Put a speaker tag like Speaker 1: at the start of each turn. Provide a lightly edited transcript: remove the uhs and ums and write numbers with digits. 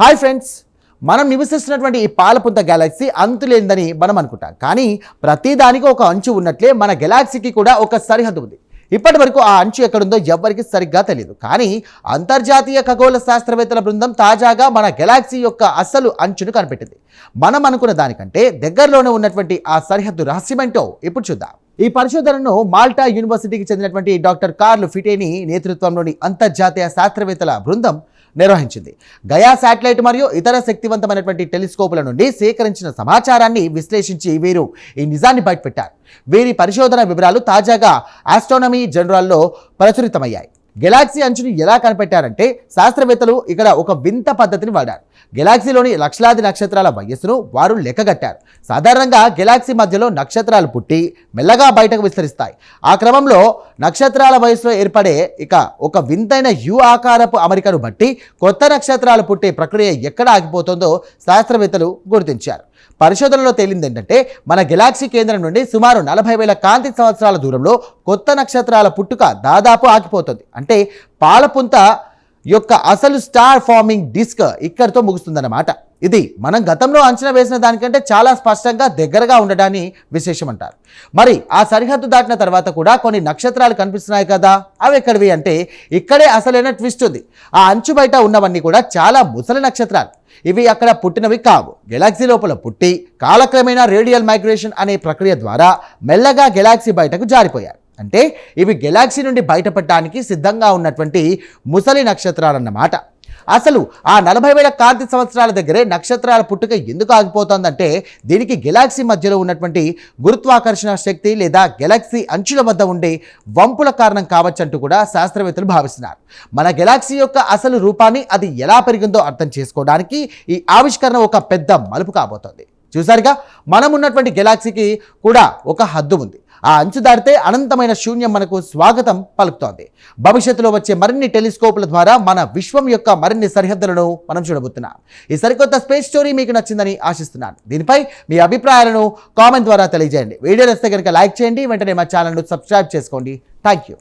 Speaker 1: Hi friends, మనం నివసిస్తున్నటువంటి ఈ పాలపుంత Galaxy అంతులేందని మనం అనుకుంటాం. కానీ ప్రతిదానికి ఒక అంచు ఉన్నట్లే మన గెలాక్సీకి కూడా ఒక సరిహద్దు ఉంది. ఇప్పటి వరకు ఆ అంచు ఎక్కడుందో ఎవ్వరికి సరిగ్గా తెలియదు. కానీ అంతర్జాతీయ ఖగోళ శాస్త్రవేత్తల బృందం తాజాగా మన గెలాక్సీ యొక్క అసలు అంచును కనిపెట్టింది. మనం అనుకున్న దానికంటే దగ్గరలోనే ఉన్నటువంటి ఆ సరిహద్దు రహస్యమేంటో ఇప్పుడు చూద్దాం. ఈ పరిశోధనను మాల్టా యూనివర్సిటీకి చెందినటువంటి డాక్టర్ కార్ల్ ఫిటేని నేతృత్వంలోని అంతర్జాతీయ శాస్త్రవేత్తల బృందం నిర్వహించింది. గయా శాటిలైట్ మరియు ఇతర శక్తివంతమైనటువంటి టెలిస్కోపుల నుండి సేకరించిన సమాచారాన్ని విశ్లేషించి వీరు ఈ నిజాన్ని బయటపెట్టారు. వీరి పరిశోధన వివరాలు తాజాగా ఆస్ట్రానమీ జర్నల్లో ప్రచురితమయ్యాయి. గెలాక్సీ అంచుని ఎలా కనిపెట్టారంటే శాస్త్రవేత్తలు ఇక్కడ ఒక వింత పద్ధతిని వాడారు. గెలాక్సీలోని లక్షలాది నక్షత్రాల వయస్సును వారు లెక్కగట్టారు. సాధారణంగా గెలాక్సీ మధ్యలో నక్షత్రాలు పుట్టి మెల్లగా బయటకు విస్తరిస్తాయి. ఆ క్రమంలో నక్షత్రాల వయసులో ఏర్పడే ఒక వింతైన యు ఆకారపు అమరికను బట్టి కొత్త నక్షత్రాలు పుట్టే ప్రక్రియ ఎక్కడ ఆగిపోతుందో శాస్త్రవేత్తలు గుర్తించారు. పరిశోధనలో తేలింది ఏంటంటే మన గెలాక్సీ కేంద్రం నుండి సుమారు 40,000 కాంతి సంవత్సరాల దూరంలో కొత్త నక్షత్రాల పుట్టుక దాదాపు ఆగిపోతుంది. అంటే పాలపుంత యొక్క అసలు స్టార్ ఫార్మింగ్ డిస్క్ ఇక్కడితో ముగుస్తుందన్నమాట. ఇది మనం గతంలో అంచనా వేసిన దానికంటే చాలా స్పష్టంగా దగ్గరగా ఉండడాన్ని విశేషం అంటారు. మరి ఆ సరిహద్దు దాటిన తర్వాత కూడా కొన్ని నక్షత్రాలు కనిపిస్తున్నాయి కదా, అవి ఎక్కడివి అంటే ఇక్కడే అసలైన ట్విస్ట్ ఉంది. ఆ అంచు బయట ఉన్నవన్నీ కూడా చాలా ముసలి నక్షత్రాలు. ఇవి అక్కడ పుట్టినవి కావు. గెలాక్సీ లోపల పుట్టి కాలక్రమేణా రేడియల్ మైగ్రేషన్ అనే ప్రక్రియ ద్వారా మెల్లగా గెలాక్సీ బయటకు జారిపోయారు. అంటే ఇవి గెలాక్సీ నుండి బయటపడటానికి సిద్ధంగా ఉన్నటువంటి ముసలి నక్షత్రాలన్నమాట. అసలు ఆ 40,000 కాంతి సంవత్సరాల దగ్గరే నక్షత్రాల పుట్టుక ఎందుకు ఆగిపోతుందంటే దీనికి గెలాక్సీ మధ్యలో ఉన్నటువంటి గురుత్వాకర్షణ శక్తి లేదా గెలాక్సీ అంచుల వద్ద ఉండే వంపుల కారణం కావచ్చంటూ కూడా శాస్త్రవేత్తలు భావిస్తున్నారు. మన గెలాక్సీ యొక్క అసలు రూపాన్ని అది ఎలా పెరిగిందో అర్థం చేసుకోవడానికి ఈ ఆవిష్కరణ ఒక పెద్ద మలుపు కాబోతోంది. చూసారుగా, మనం ఉన్నటువంటి గెలాక్సీకి కూడా ఒక హద్దు ఉంది. ఆ అంచు దాటితే అనంతమైన శూన్యం మనకు స్వాగతం పలుకుతోంది. భవిష్యత్తులో వచ్చే మరిన్ని టెలిస్కోపుల ద్వారా మన విశ్వం యొక్క మరిన్ని సరిహద్దులను మనం చూడబోతున్నాం. ఈ సరికొత్త స్పేస్ స్టోరీ మీకు నచ్చిందని ఆశిస్తున్నాను. దీనిపై మీ అభిప్రాయాలను కామెంట్ ద్వారా తెలియజేయండి. వీడియో నచ్చితే కనుక లైక్ చేయండి. వెంటనే మా ఛానల్ను సబ్స్క్రైబ్ చేసుకోండి. Thank you.